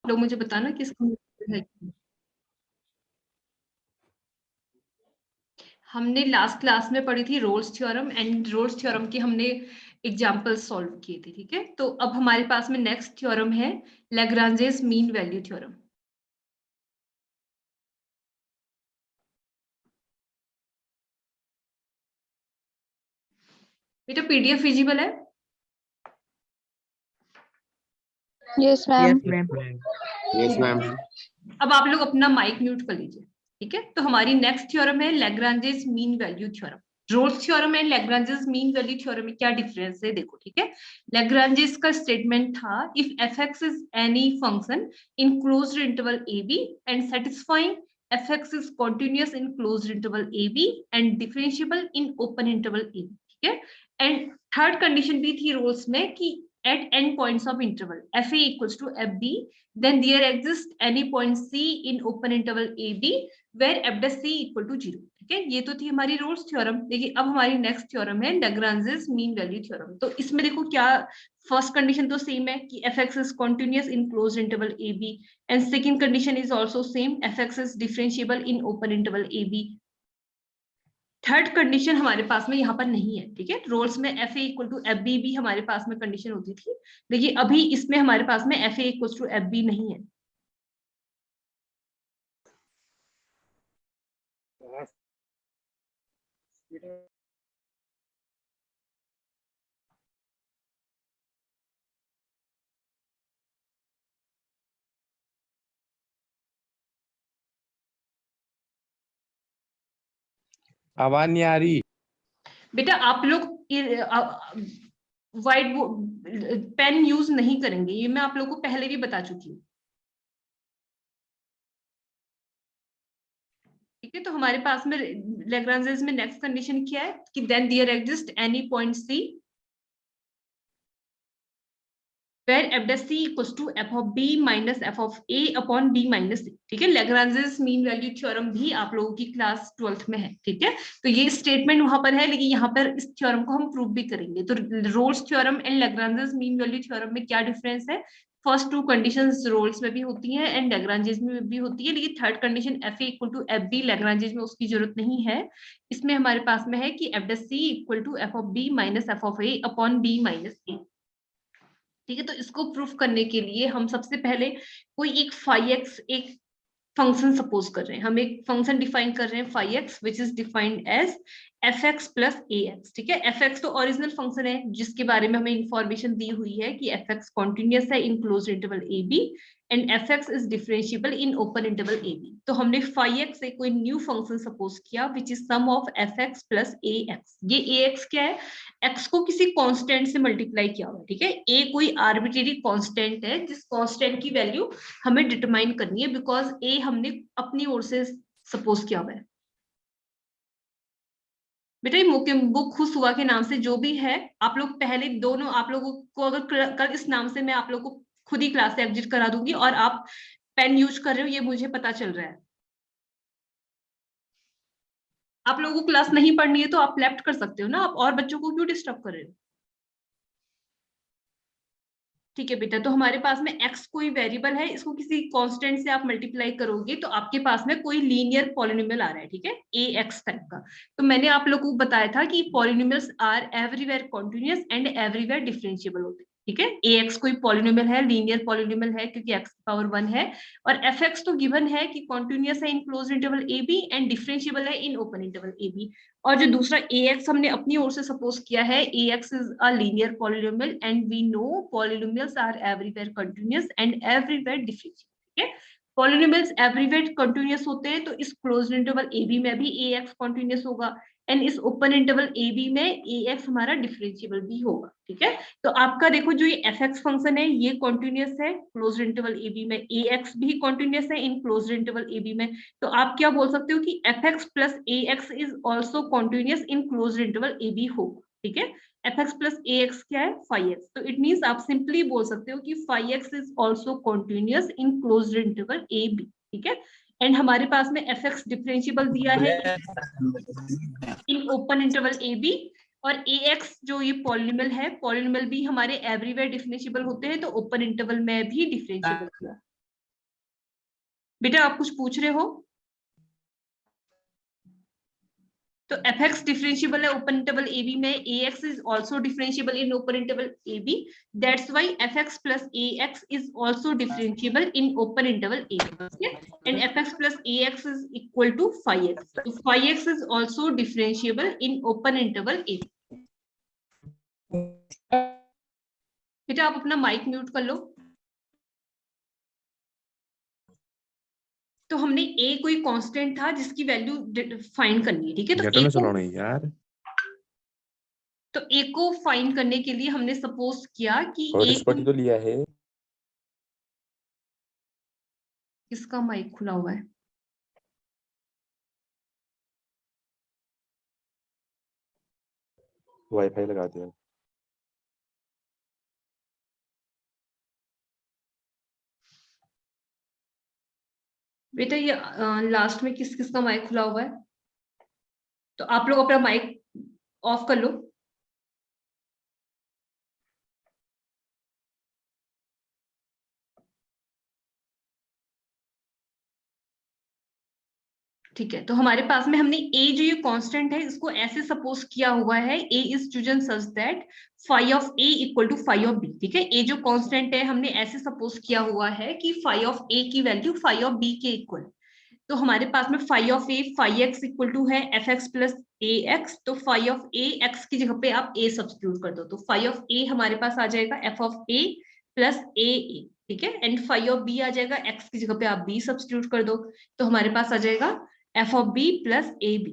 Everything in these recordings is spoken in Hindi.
लोग मुझे बताना कि इसका है। हमने लास्ट क्लास में पढ़ी थी Rolle's theorem, and Rolle's theorem की हमने एग्जांपल सॉल्व किए थे, ठीक है। तो अब हमारे पास में नेक्स्ट थ्योरम है लैग्रांजेस मीन वैल्यू थ्योरम। बेटा पीडीएफ विजिबल है? Yes ma'am. Yes ma'am. अब आप लोग अपना माइक म्यूट कर लीजिए, ठीक है। तो हमारी नेक्स्ट थ्योरम है Lagrange's mean value theorem. Rolle's theorem and Lagrange's mean value theorem में क्या डिफरेंस है देखो, ठीक है। लैग्रांजेस का स्टेटमेंट था if F x is any function in closed interval A B and satisfying f x is continuous in closed interval A B and differentiable in open interval A B, ठीक है। एंड थर्ड कंडीशन भी थी रोल्स में कि at end points of interval fa equals to fb, then there exists any point c in open interval ab where f dash c equal to 0, ठीक है। ये तो थी हमारी रोल्स थ्योरम। देखिए अब हमारी नेक्स्ट थ्योरम है लैग्रांजेस मीन वैल्यू थ्योरम। तो इसमें देखो क्या, फर्स्ट कंडीशन तो सेम है कि f x is continuous in closed interval A B, and second condition is also same, f x is differentiable in open interval A b. Third condition हमारे पास में यहाँ पर नहीं है, ठीक है। रोल्स में f a equal to F b भी हमारे पास में कंडीशन होती थी, देखिए अभी इसमें हमारे पास में f a equal to F b नहीं है। आवाज नहीं आ रही बेटा आप लोग व्हाइट पेन यूज नहीं करेंगे, ये मैं आप लोगों को पहले भी बता चुकी हूँ, ठीक है। तो हमारे पास में लैग्रांजेस में नेक्स्ट कंडीशन क्या है कि then there exist any point c where f dash c equals to f of b minus f of a upon b minus c, ठीक है। लैग्रांजेस मीन वैल्यू थ्योरम भी आप लोगों की क्लास 12th में है, ठीक है। तो ये स्टेटमेंट वहां पर है, लेकिन यहाँ पर इस थ्योरम को हम प्रूव भी करेंगे। तो Rolle's theorem and Lagrange's mean value theorem में क्या डिफरेंस है, फर्स्ट टू कंडीशंस रोल्स में भी होती हैं एंड लैग्रांजेस में भी होती है, लेकिन third condition f a equal to F b Lagrange's में उसकी जरूरत नहीं है। इसमें हमारे पास में है कि F dash C equal to F of B minus F of A upon B minus A, ठीक है। तो इसको प्रूफ करने के लिए हम सबसे पहले कोई एक फाई एक्स एक फंक्शन सपोज कर रहे हैं, हम एक फंक्शन डिफाइन कर रहे हैं phi x which is defined as f x plus A x, ठीक है। एफ एक्स तो ओरिजिनल फंक्शन है जिसके बारे में हमें इंफॉर्मेशन दी हुई है कि एफ एक्स कॉन्टिन्यूअस है in close interval A B and F x is differentiable in open interval A B. तो हमने फाई एक्स से कोई न्यू फंक्शन सपोज किया which is sum of f x plus A x. ये ए एक्स क्या है, एक्स को किसी कांस्टेंट से मल्टीप्लाई किया हुआ, ठीक है। ए कोई आर्बिट्रेरी कांस्टेंट है जिस कांस्टेंट की वैल्यू हमें डिटरमाइन करनी है, बिकॉज ए हमने अपनी ओर से सपोज किया हुआ है। बेटा ये बुक खुश हुआ के नाम से जो भी है, आप लोग पहले दोनों, आप लोगों को अगर कल इस नाम से मैं आप लोग को खुद ही क्लास से एग्जिट करा दूंगी और आप पेन यूज कर रहे हो, ये मुझे पता चल रहा है। आप लोगों को क्लास नहीं पढ़नी है तो आप लेफ्ट कर सकते हो ना, आप और बच्चों को क्यों डिस्टर्ब कर रहे हो, ठीक है बेटा। तो हमारे पास में x कोई वेरिएबल है, इसको किसी कांस्टेंट से आप मल्टीप्लाई करोगे तो आपके पास में कोई लीनियर पॉलिनोमियल आ रहा है, ठीक है, ax टाइप का। तो मैंने आप लोगों को बताया था कि polynomials are everywhere continuous and everywhere differentiable होते हैं, ठीक है। ax कोई पॉलिनोमियल है, लीनियर पॉलिनोमियल है क्योंकि x पावर 1 है, और fx तो गिवन है कि कॉन्टिन्यूअस है in closed interval a b and differentiable है in open interval a b। और जो दूसरा ax हमने अपनी ओर से सपोज किया है, ax is a linear polynomial and we know polynomials are everywhere continuous and everywhere differentiable, ठीक है। पॉलिनोमियल्स एवरीवेयर कंटीन्यूअस होते हैं तो इस क्लोज्ड इंटरवल ए बी में भी ax कंटीन्यूअस होगा, एंड इस ओपन इंटरवल ए बी में ax हमारा डिफरेंशिएबल भी होगा, ठीक है। तो आपका देखो जो ये fx फंक्शन है ये कंटीन्यूअस है क्लोज्ड इंटरवल ए बी में, ax भी कंटीन्यूअस है in closed interval A B में। तो आप क्या बोल सकते हो कि fx plus ax is also continuous in closed interval A b होगा, ठीक है। fx प्लस ax क्या है, फाई एक्स। तो इट मीन्स आप सिंपली बोल सकते हो कि phi x is also continuous in closed interval A B, ठीक है। एंड हमारे पास में fx डिफरेंशिएबल दिया है in open interval A b, और ax जो ये पॉलिनोमियल है, पॉलिनोमियल भी हमारे एवरीवेयर डिफरेंशिएबल होते हैं तो ओपन इंटरवल में भी डिफरेंशिएबल होगा। बेटा आप कुछ पूछ रहे हो? तो एफ एक्स डिफरेंशियबल है ओपन इंटरवल ए बी में, A x is also differentiable in open interval A B, that's why F x plus A x is also differentiable in open interval A B, and F x plus A x is equal to five X, तो five X is also differentiable in open interval A B. बेटा आप अपना माइक म्यूट कर लो। तो हमने ए कोई कांस्टेंट था जिसकी वैल्यू फाइंड करनी है, ठीक है? तो ए को नहीं यार, तो ए को फाइंड करने के लिए हमने सपोज किया कि ए हॉटस्पॉट ही तो लिया है। किसका माइक खुला हुआ है? वाईफाई लगा दिया। बेटा ये लास्ट में किस किस का माइक खुला हुआ है? तो आप लोग अपना माइक ऑफ कर लो। ठीक है, तो हमारे पास में हमने ए जो ये कांस्टेंट है इसको ऐसे सपोज किया हुआ है, A is chosen such that phi of A equal to phi of B, ठीक है? ए जो कांस्टेंट है हमने ऐसे सपोज किया हुआ है कि फाई ऑफ ए की वैल्यू फाई ऑफ बी के इक्वल। तो हमारे पास में phi of a phi x equal to है एफ एक्स प्लस ए एक्स, तो फाई ऑफ ए एक्स की जगह पे आप ए सब्स्टिट्यूट कर दो, तो फाई ऑफ ए हमारे पास आ जाएगा एफ ऑफ ए प्लस ए, ठीक है? एंड फाई ऑफ बी आ जाएगा एक्स की जगह पे आप बी सब्स्टिट्यूट कर दो, तो हमारे पास आ जाएगा f of b plus a b,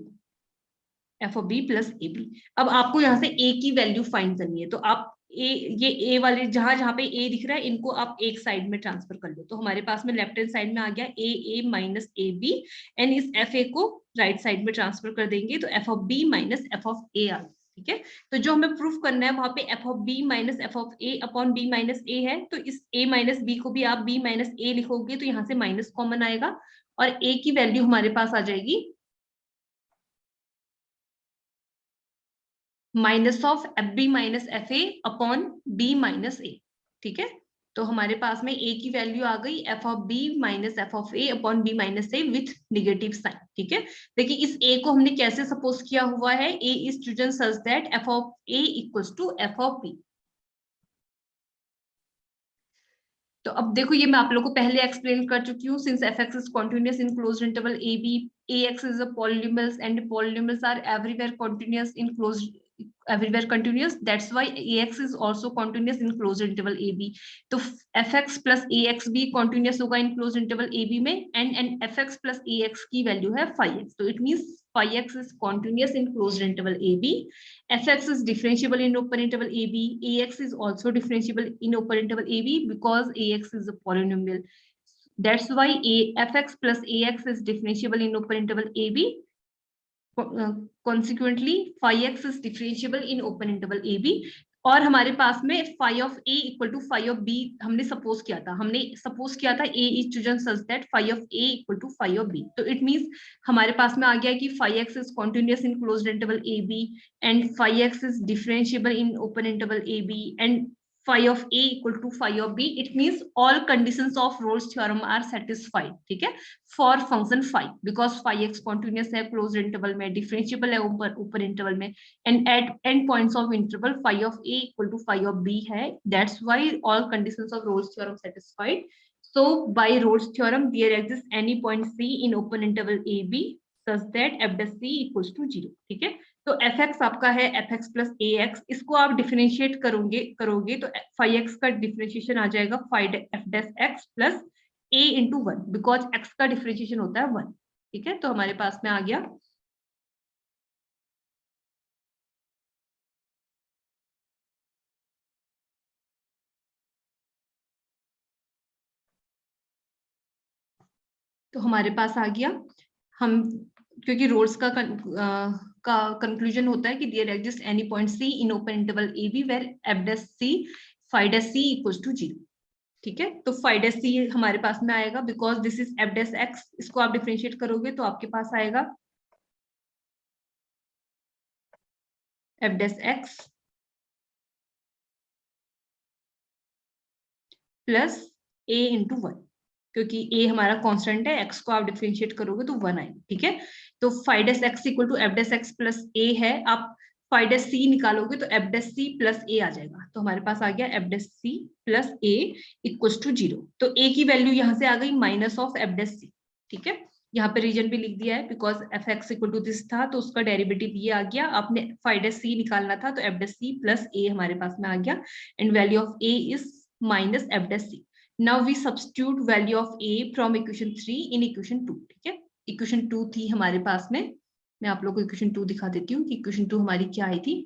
f of b plus a b. अब आपको यहाँ से ए की वैल्यू फाइंड करनी है, तो आप ए, ये ए वाले जहां जहां पे ए दिख रहा है इनको आप एक साइड में ट्रांसफर कर लो, तो हमारे पास में लेफ्ट हैंड साइड में आ गया A minus A B, and इस एफ ए को राइट साइड में ट्रांसफर कर देंगे, तो F of B minus F of A आ गया, ठीक है? तो जो हमें प्रूफ करना है वहां पे F of B minus F of A upon B minus A है, तो इस ए माइनस बी को भी आप बी माइनस ए लिखोगे तो यहाँ से माइनस कॉमन आएगा, और ए की वैल्यू हमारे पास आ जाएगी minus of F B minus F A upon B minus A, ठीक है? तो हमारे पास में ए की वैल्यू आ गई f of B minus F of A upon B minus a with negative sign, ठीक है? देखिए इस ए को हमने कैसे सपोज किया हुआ है, A is chosen such that F of A equals to F of B. तो अब देखो ये मैं आप लोगों को पहले एक्सप्लेन कर चुकी हूँ, since f x is continuous in closed interval A b, a x is a polynomials and polynomials are everywhere continuous in closed everywhere continuous, that's why ax is also continuous in closed interval ab, तो fx plus ax भी continuous होगा in closed interval ab में, and fx plus ax की वैल्यू है 5x, तो it means 5x is continuous in closed interval ab, fx is differentiable in open interval ab, ax is also differentiable in open interval ab because ax is a polynomial, that's why fx plus ax is differentiable in open interval ab, consequently phi x is differentiable in open interval ab, और हमारे पास में phi of a equal to phi of b हमने सपोज किया था a is chosen such that phi of a equal to phi of b, तो इट मींस हमारे पास में आ गया कि phi x is continuous in closed interval ab and phi x is differentiable in open interval ab and phi of a equal to phi of b, it means all conditions of Rolle's theorem are satisfied, ठीक है? For function phi, because phi x continuous है closed interval में, differentiable है ऊपर interval में, and at end points of interval phi of a equal to phi of b है, that's why all conditions of Rolle's theorem satisfied. So by Rolle's theorem there exists any point c in open interval ab such that f dash c equals to 0, ठीक है? तो एफ एक्स आपका है एफ एक्स प्लस ए एक्स, इसको आप डिफरेंशिएट करोगे तो फाइव एक्स का डिफरेंशिएशन आ जाएगा five F dash x plus A into one, because x का डिफरेंशिएशन होता है वन, ठीक है? तो हमारे पास में आ गया हम, क्योंकि रोल्स का कंक्लूजन होता है कि there exist any point c in open interval A b where f dash c phi dash c equals to 0, ठीक है? तो फाइव डैश सी हमारे पास में आएगा because this is F dash x, इसको आप डिफरेंशिएट करोगे तो आपके पास आएगा एफ डैश एक्स प्लस ए इंटू वन, क्योंकि a हमारा कांस्टेंट है, x को आप डिफरेंशिएट करोगे तो 1 आएगा, ठीक है। तो phi dash x equal to f dash x plus a है, आप फाइव डैश c निकालोगे तो f dash c plus a आ जाएगा। तो हमारे पास आ गया f dash c plus a equal to 0। तो a की वैल्यू यहाँ से आ गई minus of F dash c, ठीक है। यहाँ पे रीजन भी लिख दिया है, because f x equal to this था तो उसका डेरिवेटिव ये आ गया। आपने फाइव डैश c निकालना था तो f dash c plus a हमारे पास में आ गया, and value of a is minus f dash c। Now we substitute value of a from equation 3 in equation 2, ठीक है। इक्वेशन 2 थी हमारे पास में, मैं आप लोगों को इक्वेशन 2 दिखा देती हूँ कि इक्वेशन 2 हमारी क्या आई थी।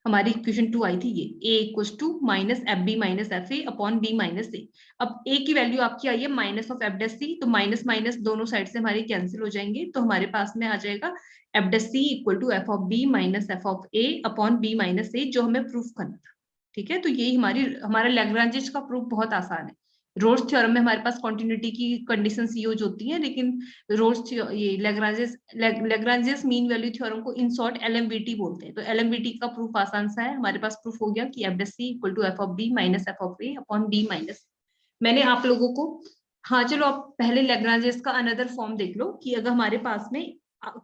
हमारी इक्वेशन 2 आई थी ये, a equals to minus F B minus F A upon B minus A. अब a की वैल्यू आपकी आई है minus of F dash C, तो माइनस माइनस दोनों साइड से हमारे कैंसिल हो जाएंगे, तो हमारे पास में आ जाएगा F dash C equal to F of B minus F of A upon B minus A, जो हमें प्रूफ करना था, ठीक है। तो यही हमारा लैग्रांजेस का प्रूफ बहुत आसान है। रोल्स थ्योरम में हमारे पास कॉन्टिन्यूटी की कंडीशंस यूज होती हैं, लेकिन रोल्स ये लैग्रांजेस मीन वैल्यू थ्योरम को इन शॉर्ट एलएमवीटी बोलते हैं। तो एलएमवीटी का प्रूफ आसान सा है, हमारे पास प्रूफ हो गया कि F dash C equal to F of B minus F of A upon B minus. मैंने आप लोगों को, हाँ चलो आप पहले लैग्रांजेस का अनदर फॉर्म देख लो कि अगर हमारे पास में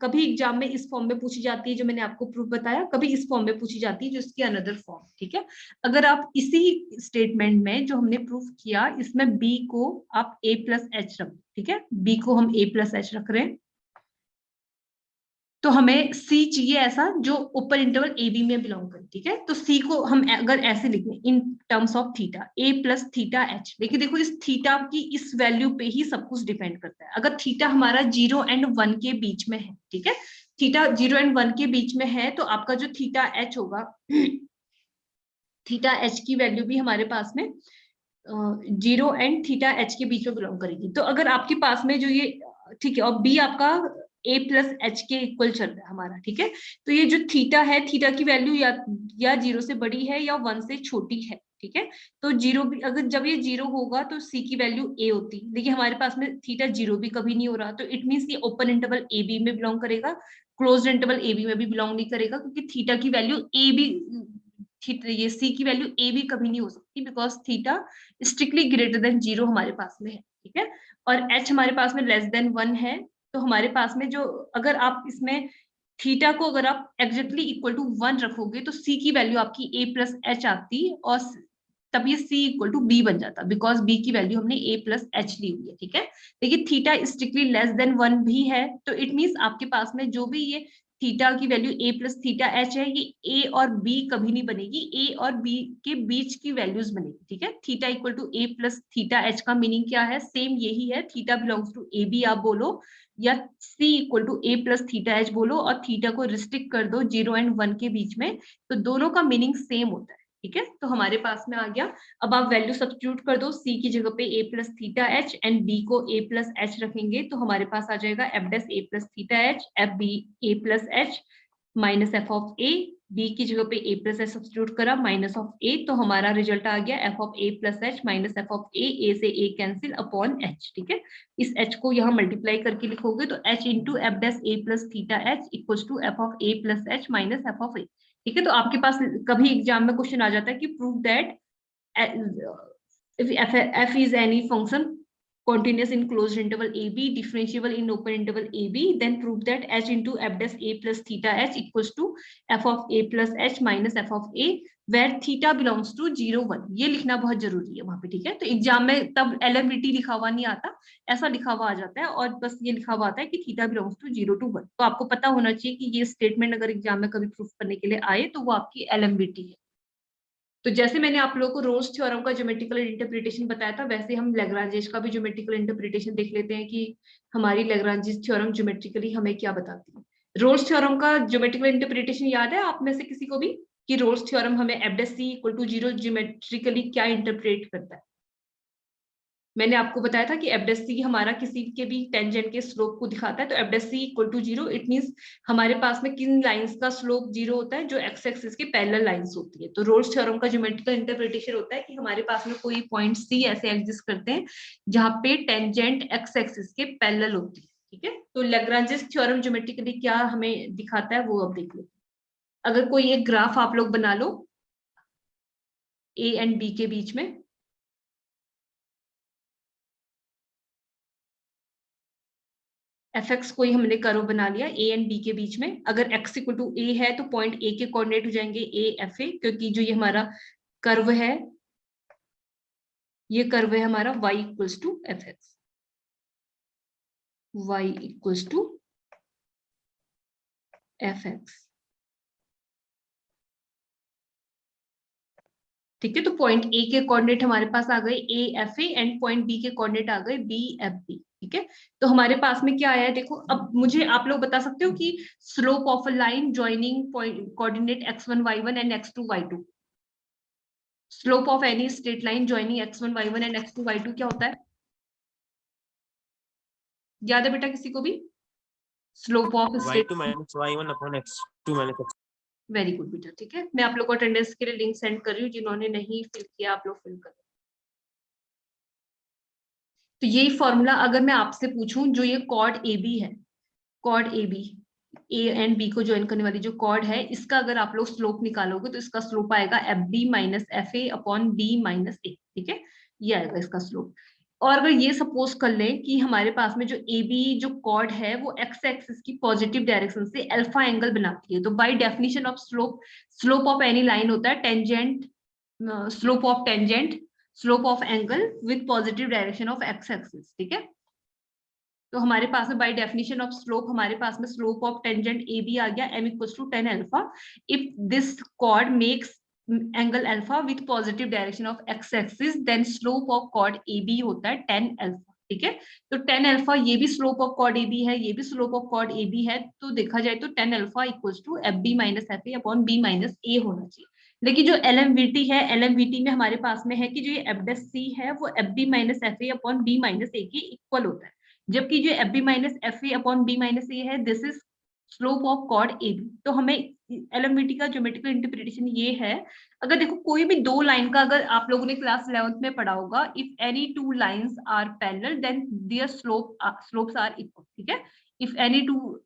कभी एग्जाम में इस फॉर्म में पूछी जाती है जो मैंने आपको प्रूफ बताया, कभी इस फॉर्म में पूछी जाती है जो इसकी अनदर फॉर्म, ठीक है। अगर आप इसी स्टेटमेंट में जो हमने प्रूफ किया इसमें b को आप a प्लस एच रख, ठीक है, b को हम a प्लस एच रख रहे हैं, तो हमें c चाहिए ऐसा जो ऊपर इंटरवल ए बी में बिलोंग करे, ठीक है। तो c को हम अगर ऐसे लिख लें in terms of theta a plus theta H, देखिए देखो इस थीटा की इस वैल्यू पे ही सब कुछ डिपेंड करता है। अगर थीटा हमारा 0 एंड 1 के बीच में है, ठीक है, थीटा 0 एंड 1 के बीच में है, तो आपका जो थीटा एच होगा, थीटा एच की वैल्यू भी हमारे पास में 0 एंड थीटा एच के बीच में बिलोंग करेगी। तो अगर आपके पास में जो ये, ठीक है, और बी आपका a प्लस एच के इक्वल चल रहा है हमारा, ठीक है। तो ये जो थीटा है, थीटा की वैल्यू या 0 से बड़ी है या 1 से छोटी है, ठीक है। तो 0 भी, अगर जब ये 0 होगा तो c की वैल्यू a होती है, देखिए हमारे पास में थीटा 0 भी कभी नहीं हो रहा, तो इट मीन्स ये ओपन इंटरवल ए बी में बिलोंग करेगा, क्लोज्ड इंटरवल ए बी में भी बिलोंग नहीं करेगा, क्योंकि थीटा की वैल्यू ए बी, ये c की वैल्यू a भी कभी नहीं हो सकती, because theta strictly greater than 0 हमारे पास में है, ठीक है। और h हमारे पास में लेस देन 1 है, तो हमारे पास में जो, अगर आप इसमें थीटा को अगर आप एग्जैक्टली इक्वल टू 1 रखोगे तो c की वैल्यू आपकी a प्लस एच आती, और तब ये c इक्वल टू b बन जाता, बिकॉज b की वैल्यू हमने a प्लस एच ली हुई है, ठीक है। देखिए थीटा स्ट्रिक्टली लेस देन 1 भी है, तो इट मीन्स आपके पास में जो भी ये थीटा की value a plus theta H है, ये a और b कभी नहीं बनेगी, a और b के बीच की वैल्यूज बनेगी, ठीक है। Theta equal to a plus theta h का मीनिंग क्या है, सेम यही है, theta belongs to A b आप बोलो, या c equal to a plus theta h बोलो, और थीटा को रिस्ट्रिक्ट कर दो 0 एंड 1 के बीच में, तो दोनों का मीनिंग सेम होता है, ठीक है। तो हमारे पास में आ गया, अब आप वैल्यू सब्स्टिट्यूट कर दो, c की जगह पे a plus theta h and b को a प्लस एच रखेंगे, तो हमारे पास आ जाएगा F dash a plus theta h f b a plus h minus F of a, b की जगह पे a प्लस एच सब्स्टिट्यूट करा माइनस ऑफ a, तो हमारा रिजल्ट आ गया f of a plus h minus F of a से a कैंसिल अपॉन h, ठीक है। इस h को यहाँ मल्टीप्लाई करके लिखोगे तो h into f dash a plus theta h equals to F of a plus h minus F of a, ठीक है। तो आपके पास कभी एग्जाम में क्वेश्चन आ जाता है कि prove that if f is any function continuous in closed interval ab differentiable in open interval ab, then prove that h into f dash a plus theta h equals to f of a plus h minus f of a where theta belongs to 0 1, ये लिखना बहुत जरूरी है वहां पे, ठीक है। तो एग्जाम में तब एलएमवीटी लिखा हुआ नहीं आता, ऐसा लिखा हुआ आ जाता है, और बस ये लिखा हुआ आता है कि थीटा बिलोंग्स टू 0 to 1, तो आपको पता होना चाहिए कि ये स्टेटमेंट अगर एग्जाम में कभी प्रूफ करने के लिए आए तो वो आपकी एलएमवीटी है। तो जैसे मैंने आप लोगों को रोल्स थ्योरम का ज्योमेट्रिकल इंटरप्रिटेशन बताया था, वैसे हम लैग्रांजेस का भी ज्योमेट्रिकल इंटरप्रिटेशन देख लेते हैं कि हमारी लैग्रांजेस थ्योरम ज्योमेट्रिकली हमें क्या बताती है। रोल्स थ्योरम का ज्योमेट्रिकल इंटरप्रिटेशन याद है आप में से किसी को भी कि रोल्स थ्योरम हमें f dash C equal to 0 geometrically क्या इंटरप्रेट करता है? मैंने आपको बताया था कि एफ डैश सी हमारा किसी के भी टेंजेंट के स्लोप को दिखाता है, तो f dash C equal to 0 it means हमारे पास में किन लाइंस का स्लोप 0 होता है, जो एक्स एक्सिस के पैरेलल लाइंस होती है। तो रोल्स थ्योरम का ज्योमेट्रिकल इंटरप्रिटेशन होता है कि हमारे पास में कोई पॉइंट सी ऐसे एग्जिस्ट करते हैं जहां पे टेंजेंट एक्स एक्सिस के पैरेलल होती है, ठीक है। तो लैग्रांजेस थ्योरम ज्योमेट्रिकली क्या हमें दिखाता है वो अब देख लो। अगर कोई एक ग्राफ आप लोग बना लो ए एंड बी के बीच में, एफ एक्स कोई हमने कर्व बना लिया ए एंड बी के बीच में। अगर एक्स इक्वल टू ए है तो पॉइंट ए के कोऑर्डिनेट हो जाएंगे ए एफ ए, क्योंकि जो ये हमारा कर्व है, ये कर्व है हमारा y equals to f x, y equals to f x. ठीक है, तो पॉइंट ए के कोऑर्डिनेट हमारे पास आ गए a f a and point b के कोऑर्डिनेट आ गए बी एफ बी। ठीक है, तो हमारे पास में क्या आया है देखो। अब मुझे आप लोग बता सकते हो कि slope of a line joining point coordinate x1 y1 and x2 y2, slope of any straight line joining x1 y1 and x2 y2 क्या होता है? याद है बेटा किसी को भी? Slope of straight, y2 minus y1 upon x2 minus x। Very good बेटा। ठीक है, मैं आप लोग को अटेंडेंस के लिए लिंक सेंड कर रही हूँ, जिन्होंने नहीं फिल किया आप लोग फिल करो। तो यही फॉर्मूला अगर मैं आपसे पूछूं, जो ये कॉर्ड ए बी है, chord A b, a and b को ज्वाइन करने वाली जो कॉर्ड है, इसका अगर आप लोग स्लोप निकालोगे तो इसका स्लोप आएगा F B minus F A upon B minus A. ठीक है, ये आएगा इसका स्लोप। और अगर ये सपोज कर लें कि हमारे पास में जो ए बी जो कॉर्ड है वो एक्स एक्सिस की पॉजिटिव डायरेक्शन से अल्फा एंगल बनाती है, तो by definition of slope, slope of any line होता है tangent, slope of tangent, slope of angle with positive direction of X axis. ठीक है, तो हमारे पास में बाय डेफिनेशन ऑफ स्लोप हमारे पास में slope of tangent A B आ गया m equals to 10 alpha if this chord makes angle alpha with positive direction of X axis, then slope of chord A B होता है 10 अल्फा। ठीक है, तो 10 अल्फा ये भी slope of chord A B है, ये भी slope of chord A B है, तो देखा जाए तो 10 alpha equals to F B minus F A upon B minus A होना चाहिए। लेकिन जो LMVT है, LMVT में हमारे पास में है कि जो ये एफ डेस सी है वो F B minus F A upon B minus A के इक्वल होता है, जबकि जो F B minus F A upon B minus A है this is slope of chord A B. तो हमें LMVT का ज्योमेट्रिकल इंटरप्रिटेशन ये है, अगर देखो कोई भी दो लाइन का, अगर आप लोगों ने क्लास 11th में पढ़ा होगा, if any two lines are parallel then their slopes are equal. ठीक है, if any two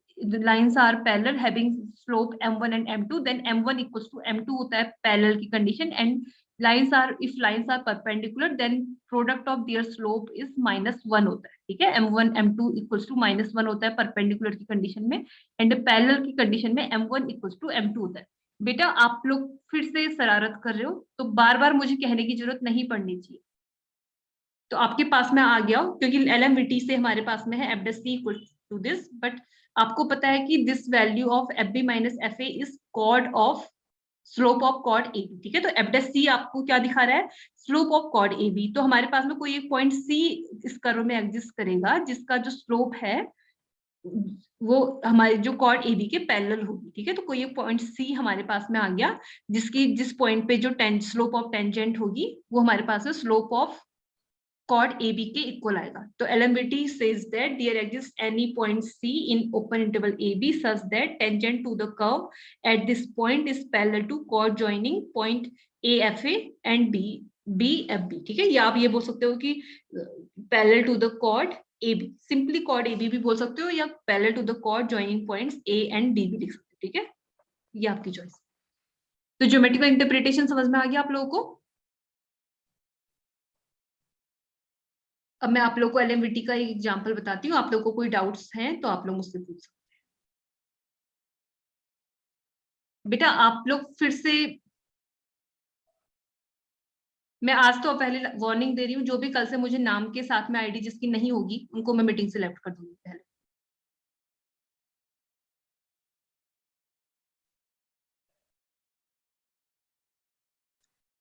lines are parallel having slope m1 and m2 then m1 equals to m2 होता है parallel की condition, and if lines are perpendicular then product of their slope is -1 होता है। ठीक है, m1 m2 equals to -1 होता है perpendicular की condition में, and parallel की condition में m1 equals to m2 होता है। बेटा आप लोग फिर से शरारत कर रहे हो तो बार बार मुझे कहने की जरूरत नहीं पड़नी चाहिए, तो आपके पास में आ गया हो, क्योंकि LMVT से हमारे पास में है f equal to this, but आपको पता है कि this value of F B minus F a is chord of slope of chord A B. ठीक है, तो एफ डेस सी आपको क्या दिखा रहा है? Slope of chord A B. तो हमारे पास में कोई एक पॉइंट सी इस कर्व में एग्जिस्ट करेगा जिसका जो स्लोप है वो हमारे जो कॉर्ड ए बी के पैरेलल होगी। ठीक है, तो कोई एक पॉइंट सी हमारे पास में आ गया जिस पॉइंट पे जो स्लोप ऑफ टेंजेंट होगी वो हमारे पास में स्लोप ऑफ chord AB के इक्वल आएगा। तो LMVT says that there exists any point C in open interval AB such that tangent to the curve at this point is parallel to chord joining point AFA and BFB। ठीक है, या आप ये बोल सकते हो कि parallel to the chord AB, simply chord AB भी बोल सकते हो, या parallel to the chord joining points A and B भी लिख सकते हो। ठीक है, ये आपकी चॉइस। तो ज्योमेट्रिकल इंटरप्रिटेशन समझ में आ गया आप लोगों को? अब मैं आप लोग को LMVT का एक एग्जांपल बताती हूँ, आप लोग को कोई डाउट्स हैं तो आप लोग मुझसे पूछ सकते हैं। बेटा आप लोग फिर से, मैं आज तो पहले वार्निंग दे रही हूँ, जो भी कल से मुझे नाम के साथ में आईडी जिसकी नहीं होगी उनको मैं मीटिंग से लेफ्ट कर दूंगी पहले।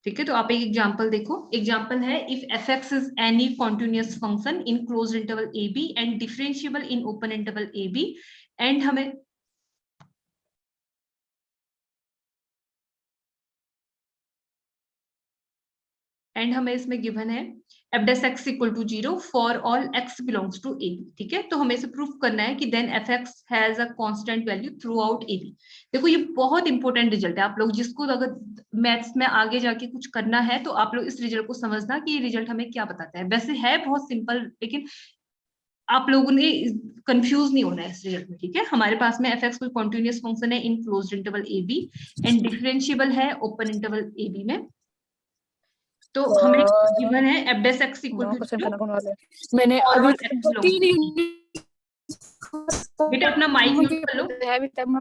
ठीक है, तो आप एक एग्जांपल देखो। एग्जांपल है if F x is any continuous function in closed interval A B and differentiable in open interval A B, and हमें इसमें गिवन है F dash X equal to 0 for all X belongs to A B. ठीक है, तो हमें इसे प्रूफ करना है कि then F X has a constant value throughout A B. देखो ये बहुत इंपॉर्टेंट रिजल्ट है, आप लोग जिसको अगर मैथ्स में आगे जाके कुछ करना है तो आप लोग इस रिजल्ट को समझना कि ये रिजल्ट हमें क्या बताता है। वैसे है बहुत सिंपल, लेकिन आप लोगों ने कंफ्यूज नहीं होना है इस रिजल्ट में। ठीक है, हमारे पास में एफ एक्स कोई कॉन्टिन्यूअस फंक्शन है in closed interval A B and differentiable है ओपन इंटरवल ए बी में। तो हमें गिवन है F dash X equal to मैंने अभी बेटा अपना माइक म्यूट कर लो। मुझे अभी तक मैं